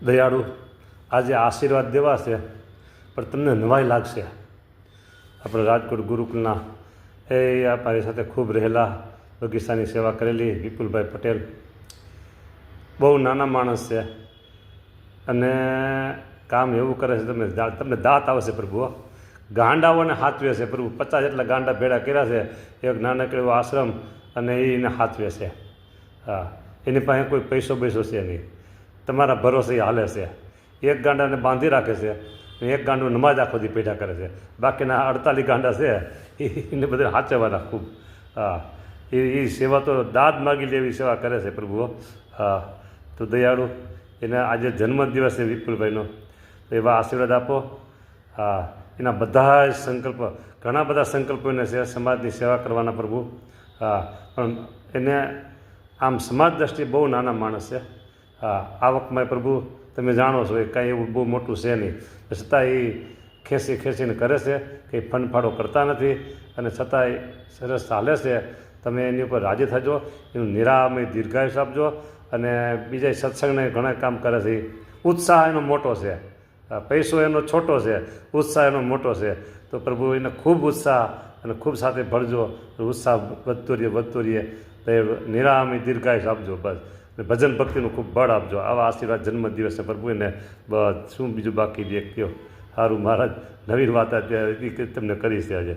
દયાળુ, આજે આશીર્વાદ દેવા છે, પણ તમને નવાઈ લાગશે. આપણે રાજકોટ ગુરુકુલના મારી સાથે ખૂબ રહેલા, બગીચાની સેવા કરેલી વિપુલભાઈ પટેલ બહુ નાના માણસ છે અને કામ એવું કરે છે, તમને દાંત આવશે પ્રભુ. ગાંડાઓને હાથવે છે પ્રભુ. 50 જેટલા ગાંડા ભેળા કર્યા છે, એક નાનકડો એવો આશ્રમ, અને એને હાથવે છે. હા, એની પાસે કોઈ પૈસો છે નહીં, તમારા ભરોસે હાલે છે. એક ગાંડાને બાંધી રાખે છે, એક ગાંડું નમાજ આખો દી પેઢા કરે છે, બાકીના 48 ગાંડા છે એને બધા હાચવવાના ખૂબ. હા, એ સેવા તો દાદ માગી લે એવી સેવા કરે છે પ્રભુ. હા, તો દયાળુ, એને આજે જન્મદિવસ છે વિપુલભાઈનો, તો એવા આશીર્વાદ આપો. હા, એના બધા સંકલ્પ, ઘણા બધા સંકલ્પો એને છે સમાજની સેવા કરવાના પ્રભુ. હા, પણ એને આમ સમાજ દ્રષ્ટિએ બહુ નાના માણસ છે. હા, આવકમાં પ્રભુ તમે જાણો છો એ કાંઈ એવું બહુ મોટું છે નહીં, છતાં એ ખેંચીને કરે છે, કંઈ ફંડફાળો કરતા નથી, અને છતાંય સરસ ચાલે છે. તમે એની ઉપર રાજી થજો, એનું નિરામય દીર્ઘાયુષ આપજો. અને બીજા સત્સંગને ઘણા કામ કરે છે. ઉત્સાહ એનો મોટો છે, પૈસો એનો છોટો છે, ઉત્સાહ એનો મોટો છે. તો પ્રભુ એને ખૂબ ઉત્સાહ અને ખૂબ સાથે ભરજો, ઉત્સાહ વધતો રહીએ. નિરામય દીર્ઘાયુષ આપજો બસ. ભજન ભક્તિનું ખૂબ બળ આપજો. આવા આશીર્વાદ જન્મદિવસે પ્રભુ એને બસ શું બીજું બાકી દે કયો. સારું મહારાજ, નવી વાત તમને કરીશ આજે.